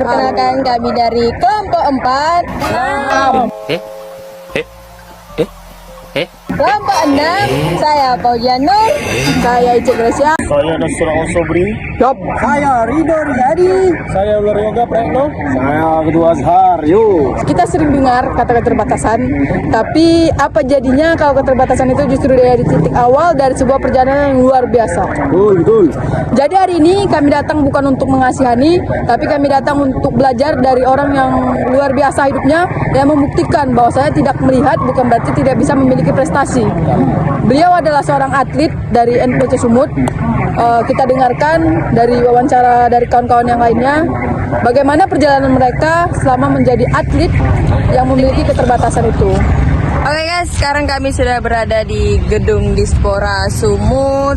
Perkenalkan kami dari kelompok 4. Kelompok 6, saya Paulian Nur. Saya Icek Gracia. Saya Nasrul Sobri. Yup. Saya Ridho Riyadi. Saya Ular Yoga Pretno. Saya Kedua Azhar. Yuk. Kita sering dengar kata keterbatasan, tapi apa jadinya kalau keterbatasan itu justru dari titik awal dari sebuah perjalanan yang luar biasa. Betul. Jadi hari ini kami datang bukan untuk mengasihani, tapi kami datang untuk belajar dari orang yang luar biasa hidupnya, yang membuktikan bahwa saya tidak melihat bukan berarti tidak bisa memiliki prestasi. Beliau adalah seorang atlet dari NPC Sumut. Kita dengarkan dari wawancara dari kawan-kawan yang lainnya, bagaimana perjalanan mereka selama menjadi atlet yang memiliki keterbatasan itu. Oke guys, sekarang kami sudah berada di gedung Dispora Sumut.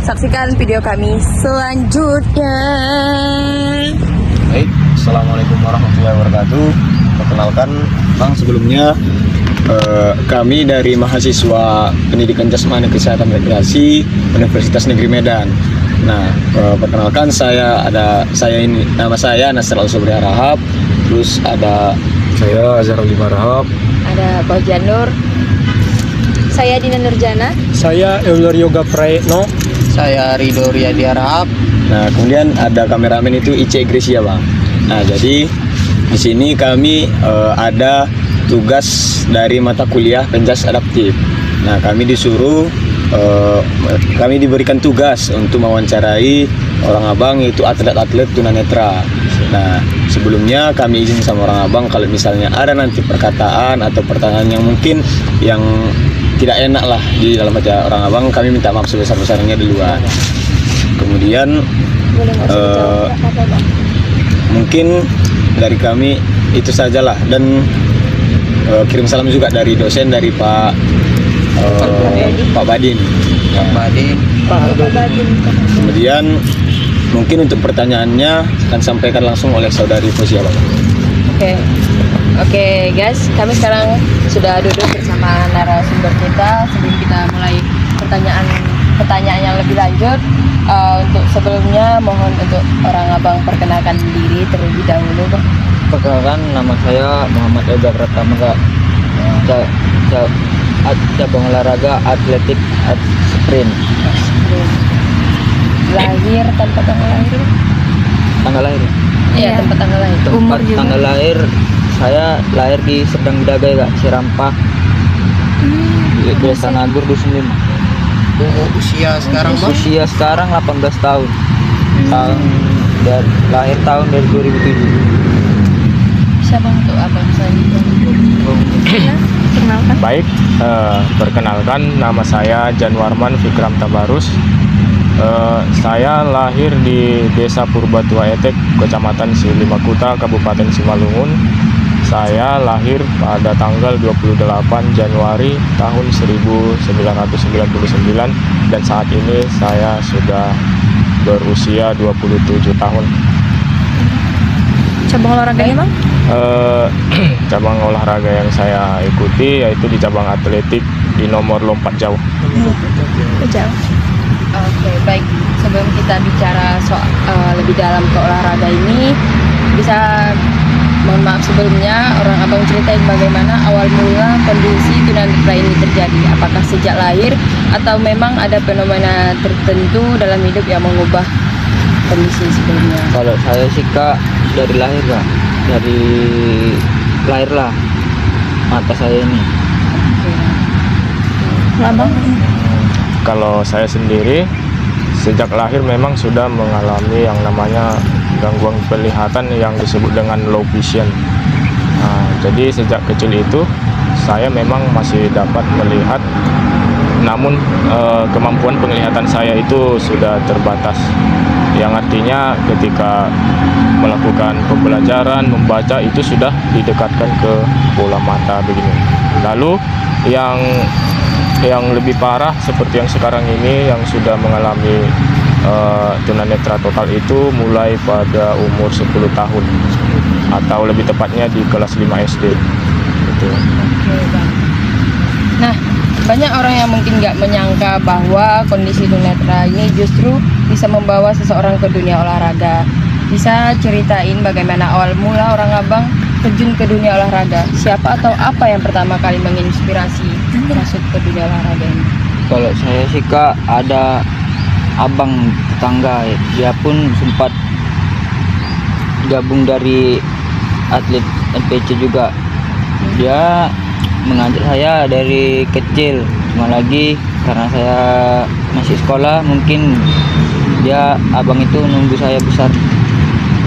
Saksikan video kami selanjutnya. Baik, Assalamualaikum warahmatullahi wabarakatuh. Perkenalkan, Bang, sebelumnya kami dari mahasiswa Pendidikan Jasmani Kesehatan Rekreasi Universitas Negeri Medan. Nah, perkenalkan nama saya Nasrul Sobri Rahab. Terus ada saya Azharul Rahab. Ada Paulian Nur. Saya Dina Nurjana. Saya Ular Yoga Pretno. Saya Ridho Riyadi Arab. Nah, kemudian ada kameramen itu Icek Gracia, Bang. Nah, jadi di sini kami ada tugas dari mata kuliah penjas adaptif. Nah, kami diberikan tugas untuk mewawancarai orang Abang, yaitu atlet-atlet tunanetra. Nah, sebelumnya kami izin sama orang Abang kalau misalnya ada nanti perkataan atau pertanyaan yang mungkin yang tidak enak lah di dalam acara orang Abang, kami minta maaf sebesar-besarnya duluan. Kemudian mungkin dari kami itu sajalah, dan kirim salam juga dari dosen, dari Pak Badin. Kemudian mungkin untuk pertanyaannya akan sampaikan langsung oleh saudari Fosia, Bang. Oke guys, kami sekarang sudah duduk bersama narasumber kita. Sebelum kita mulai pertanyaan yang lebih lanjut, untuk sebelumnya mohon untuk orang Abang perkenalkan diri terlebih dahulu, Bang. Perkenalkan, nama saya Muhammad Ega Pratama. Cabang olahraga atletik sprint. Lahir tempat tanggal lahir? Tanggal lahir? Iya, tempat tanggal lahir. Tempat tanggal lahir, saya lahir di Serdang Bidagai, Kak, Cirampah. Desa Nagur, Dusun 5. Usia sekarang, Bang? Usia sekarang 18 tahun. Lahir tahun dari 2007. Bisa Bang untuk Abang selanjutnya? Perkenalkan. Baik, perkenalkan, nama saya Janwarman Fikram Tabarus. Saya lahir di Desa Purbatua Etek, Kecamatan Silimakuta, Kabupaten Simalungun. Saya lahir pada tanggal 28 Januari tahun 1999, dan saat ini saya sudah berusia 27 tahun. Cabang olahraganya, Bang? Cabang olahraga yang saya ikuti yaitu di cabang atletik di nomor lompat jauh. Jauh. Oke, baik. Sebelum kita bicara soal lebih dalam ke olahraga ini, bisa mohon maaf sebelumnya orang Abang ceritain bagaimana awal mula kondisi tunanetra ini terjadi. Apakah sejak lahir atau memang ada fenomena tertentu dalam hidup yang mengubah kondisi sebelumnya? Kalau saya sih, Kak, dari lahir, Kak. Dari lahir lah mata saya ini. Abang? Kalau saya sendiri sejak lahir memang sudah mengalami yang namanya gangguan penglihatan yang disebut dengan low vision. Nah, jadi sejak kecil itu saya memang masih dapat melihat, namun kemampuan penglihatan saya itu sudah terbatas. Yang artinya ketika melakukan pembelajaran, membaca itu sudah didekatkan ke bola mata begini. Lalu yang lebih parah seperti yang sekarang ini yang sudah mengalami tunanetra total itu mulai pada umur 10 tahun atau lebih tepatnya di kelas 5 SD gitu. Oke, Bang. Nah, banyak orang yang mungkin nggak menyangka bahwa kondisi tunanetra ini justru bisa membawa seseorang ke dunia olahraga. Bisa ceritain bagaimana awal mula orang Abang terjun ke dunia olahraga? Siapa atau apa yang pertama kali menginspirasi masuk ke dunia olahraga ini? Kalau saya sih Kak, ada abang tetangga, dia pun sempat gabung dari atlet NPC juga. Dia mengajak saya dari kecil, cuma lagi karena saya masih sekolah, mungkin abang itu nunggu saya besar.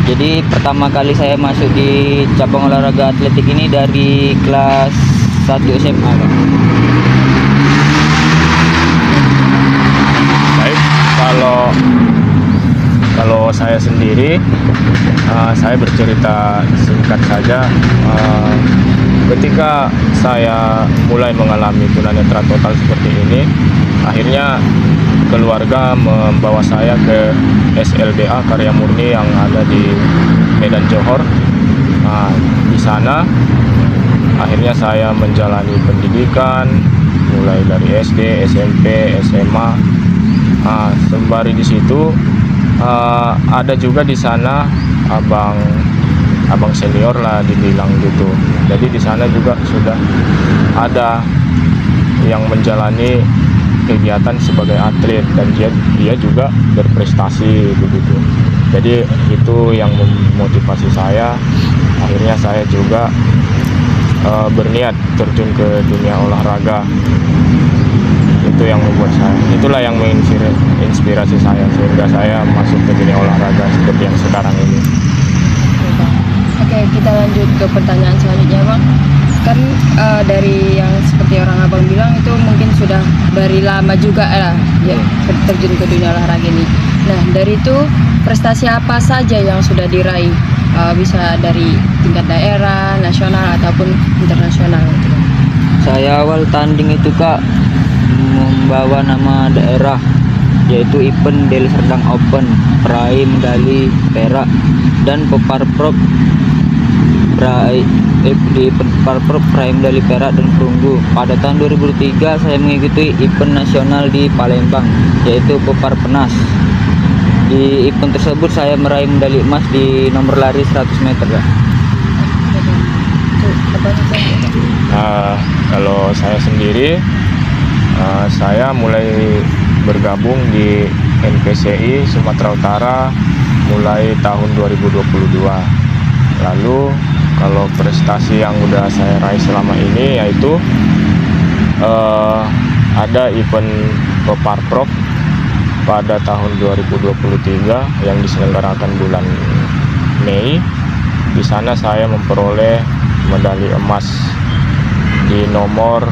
Jadi pertama kali saya masuk di cabang olahraga atletik ini dari kelas 1 SMA Kak. Baik, kalau saya sendiri, saya bercerita singkat saja. Ketika saya mulai mengalami tunanetra total seperti ini, akhirnya keluarga membawa saya ke SLDA Karya Murni yang ada di Medan Johor. Di sana akhirnya saya menjalani pendidikan mulai dari SD, SMP, SMA. Sembari di situ ada juga di sana abang senior lah dibilang gitu. Jadi di sana juga sudah ada yang menjalani kegiatan sebagai atlet dan dia juga berprestasi begitu. Jadi itu yang memotivasi saya. Akhirnya saya juga berniat terjun ke dunia olahraga. Itu yang membuat saya, itulah yang menginspirasi saya sehingga saya masuk ke dunia olahraga seperti yang sekarang ini. Oke, kita lanjut ke pertanyaan selanjutnya Bang. Kan dari yang seperti orang Abang bilang itu mungkin sudah dari lama juga lah ya terjun ke dunia olahraga ini. Nah, dari itu prestasi apa saja yang sudah diraih? Bisa dari tingkat daerah, nasional ataupun internasional gitu. Saya awal tanding itu Kak membawa nama daerah, yaitu event Deli Serdang Open, peraih medali perak, dan Peparprov di Peparprov peraih medali perak dan perunggu. Pada tahun 2003 saya mengikuti event nasional di Palembang, yaitu Peparpenas. Di event tersebut saya meraih medali emas di nomor lari 100 meter Kak. Kalau saya sendiri, saya mulai bergabung di NPCI Sumatera Utara mulai tahun 2022. Lalu kalau prestasi yang udah saya raih selama ini yaitu ada event Peparprov pada tahun 2023 yang diselenggarakan bulan Mei. Di sana saya memperoleh medali emas di nomor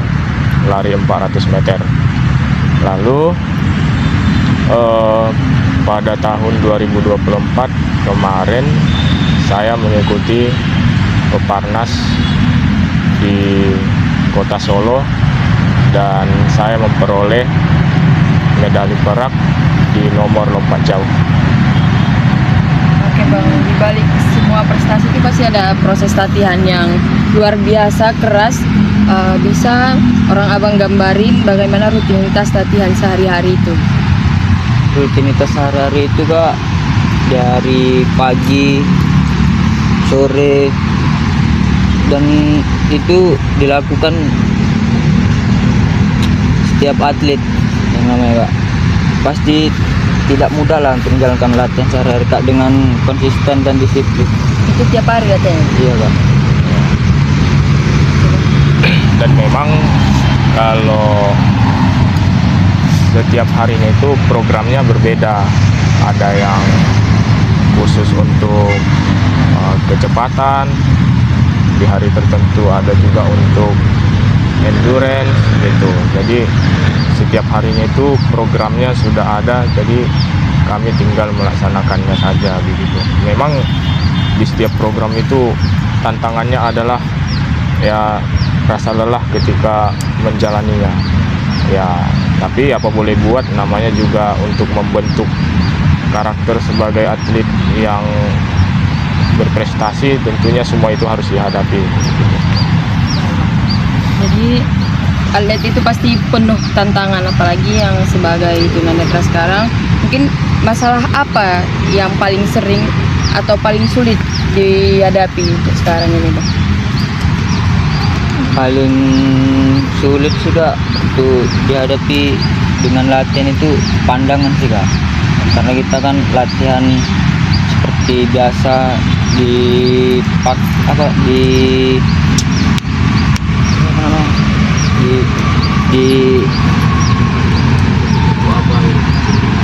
lari 400 meter. Lalu pada tahun 2024 kemarin saya mengikuti Peparnas di Kota Solo dan saya memperoleh medali perak di nomor lompat jauh. Oke Bang, di balik semua prestasi itu pasti ada proses latihan yang luar biasa keras. Bisa orang Abang gambarin bagaimana rutinitas latihan sehari-hari itu? Rutinitas sehari-hari itu Kak, dari pagi, sore, dan itu dilakukan setiap atlet yang namanya Kak. Pasti tidak mudah lah untuk menjalankan latihan sehari-hari Kak dengan konsisten dan disiplin. Itu tiap hari latihan? Iya Kak. Dan memang kalau setiap harinya itu programnya berbeda. Ada yang khusus untuk kecepatan, di hari tertentu ada juga untuk endurance gitu. Jadi setiap harinya itu programnya sudah ada, jadi kami tinggal melaksanakannya saja begitu. Memang di setiap program itu tantangannya adalah ya rasa lelah ketika menjalaninya ya, tapi apa boleh buat, namanya juga untuk membentuk karakter sebagai atlet yang berprestasi, tentunya semua itu harus dihadapi. Jadi atlet itu pasti penuh tantangan, apalagi yang sebagai tunanetra sekarang. Mungkin masalah apa yang paling sering atau paling sulit dihadapi untuk sekarang ini Bang? Paling sulit sih Kak untuk dihadapi dengan latihan itu pandangan sih Kak, karena kita kan latihan seperti biasa di apa namanya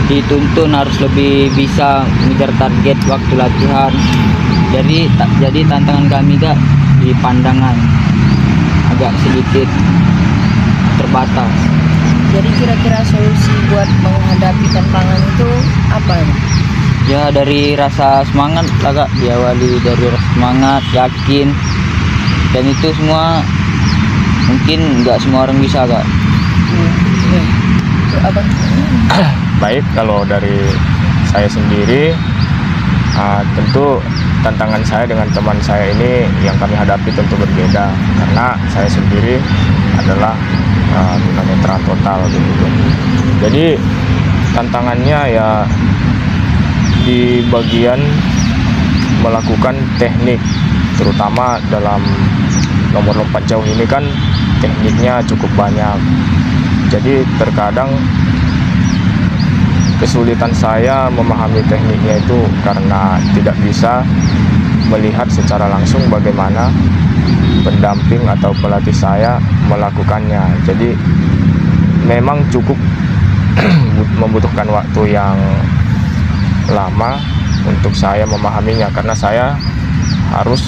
dituntun harus lebih bisa mengejar target waktu latihan. Jadi tantangan kami Kak di pandangan agak sedikit terbatas. Jadi kira-kira solusi buat menghadapi tantangan itu apa ya? Ya dari rasa semangat lah Kak, diawali dari rasa semangat, yakin, dan itu semua mungkin nggak semua orang bisa Kak. Abang? Baik, kalau dari saya sendiri, tentu tantangan saya dengan teman saya ini yang kami hadapi tentu berbeda, karena saya sendiri adalah tunanetra total gitu. Jadi tantangannya ya di bagian melakukan teknik, terutama dalam nomor lompat jauh ini kan tekniknya cukup banyak. Jadi terkadang kesulitan saya memahami tekniknya itu karena tidak bisa melihat secara langsung bagaimana pendamping atau pelatih saya melakukannya. Jadi memang cukup membutuhkan waktu yang lama untuk saya memahaminya, karena saya harus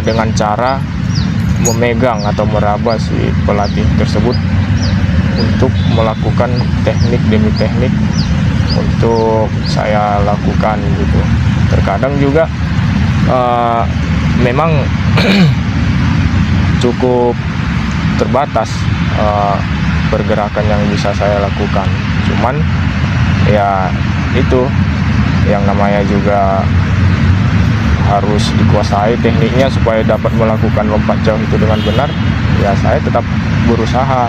dengan cara memegang atau meraba si pelatih tersebut untuk melakukan teknik demi teknik untuk saya lakukan gitu. Terkadang juga memang cukup terbatas pergerakan yang bisa saya lakukan. Cuman ya itu yang namanya juga harus dikuasai tekniknya supaya dapat melakukan lompat jauh itu dengan benar. Ya saya tetap berusaha,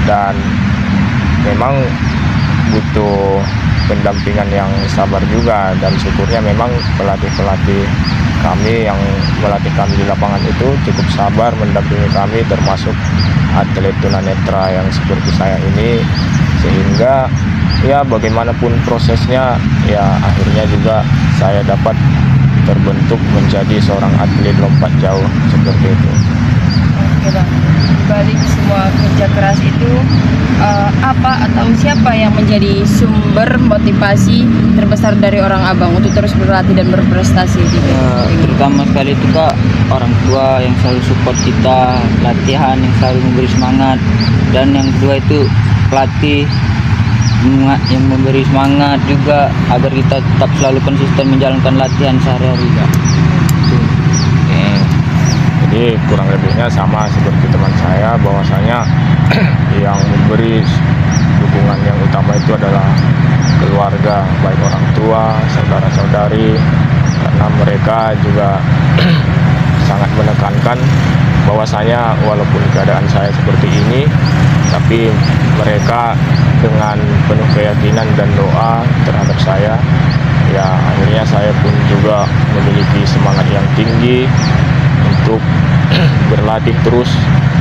dan memang butuh pendampingan yang sabar juga, dan syukurnya memang pelatih-pelatih kami yang melatih kami di lapangan itu cukup sabar mendampingi kami, termasuk atlet tunanetra yang seperti saya ini, sehingga ya bagaimanapun prosesnya ya akhirnya juga saya dapat terbentuk menjadi seorang atlet lompat jauh seperti itu. Oke Bang, balik semua kerja keras itu apa atau siapa yang menjadi sumber motivasi terbesar dari orang Abang untuk terus berlatih dan berprestasi di Terutama sekali itu Kak, orang tua yang selalu support kita, latihan yang selalu memberi semangat, dan yang kedua itu pelatih yang memberi semangat juga agar kita tetap selalu konsisten menjalankan latihan sehari-hari Kak. Jadi kurang lebihnya sama seperti teman saya, bahwasanya yang memberi dukungan yang utama itu adalah keluarga, baik orang tua, saudara-saudari, karena mereka juga sangat menekankan bahwasanya walaupun keadaan saya seperti ini, tapi mereka dengan penuh keyakinan dan doa terhadap saya, ya akhirnya saya pun juga memiliki semangat yang tinggi untuk berlatih terus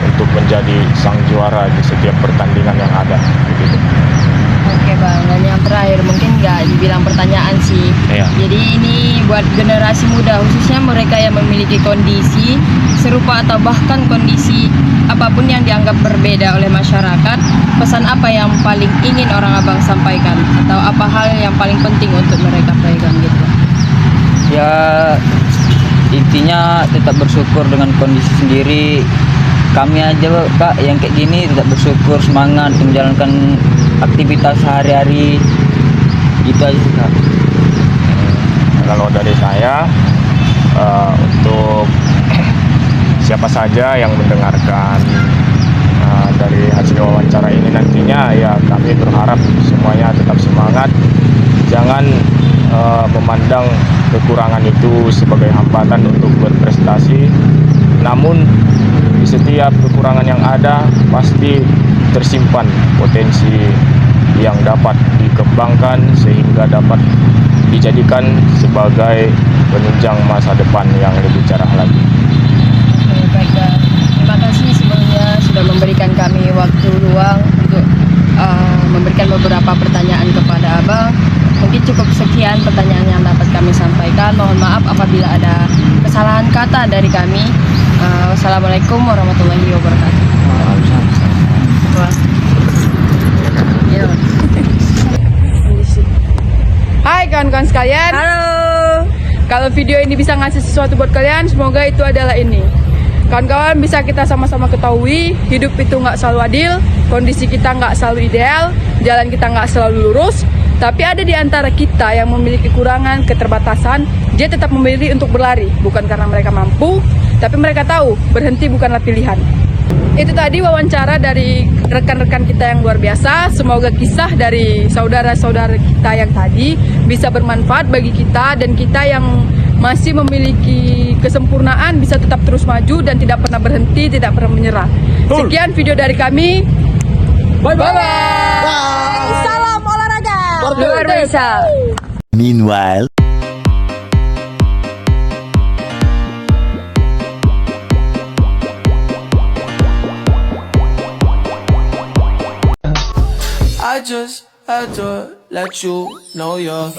untuk menjadi sang juara di setiap pertandingan yang ada begitu. Oke Bang, dan yang terakhir mungkin nggak dibilang pertanyaan sih. Iya. Jadi ini buat generasi muda, khususnya mereka yang memiliki kondisi serupa atau bahkan kondisi apapun yang dianggap berbeda oleh masyarakat, pesan apa yang paling ingin orang Abang sampaikan, atau apa hal yang paling penting untuk mereka pegang gitu? Ya intinya tetap bersyukur dengan kondisi sendiri. Kami aja Kak yang kayak gini tetap bersyukur, semangat menjalankan aktivitas sehari-hari, gitu aja sih Kak. Kalau dari saya, untuk siapa saja yang mendengarkan dari hasil wawancara ini nantinya, ya kami berharap semuanya tetap semangat, jangan memandang kekurangan itu sebagai hambatan untuk berprestasi, namun di setiap kekurangan yang ada pasti tersimpan potensi yang dapat dikembangkan sehingga dapat dijadikan sebagai penunjang masa depan yang lebih cerah lagi. Oke, baik, dan terima kasih sebelumnya sudah memberikan kami waktu luang untuk memberikan beberapa pertanyaan kepada Abang. Mungkin cukup sekian pertanyaan yang dapat kami sampaikan. Mohon maaf apabila ada kesalahan kata dari kami. Wassalamualaikum warahmatullahi wabarakatuh. Wah. Iya. Hai kawan-kawan sekalian. Halo. Kalau video ini bisa ngasih sesuatu buat kalian, semoga itu adalah ini. Kawan-kawan, bisa kita sama-sama ketahui, hidup itu nggak selalu adil, kondisi kita nggak selalu ideal, jalan kita nggak selalu lurus, tapi ada di antara kita yang memiliki kekurangan, keterbatasan, dia tetap memilih untuk berlari, bukan karena mereka mampu, tapi mereka tahu berhenti bukanlah pilihan. Itu tadi wawancara dari rekan-rekan kita yang luar biasa. Semoga kisah dari saudara-saudara kita yang tadi bisa bermanfaat bagi kita, dan kita yang masih memiliki kesempurnaan bisa tetap terus maju dan tidak pernah berhenti, tidak pernah menyerah. Sekian video dari kami. Bye-bye. Salam olahraga. Luar biasa. Meanwhile. I just had to let you know you're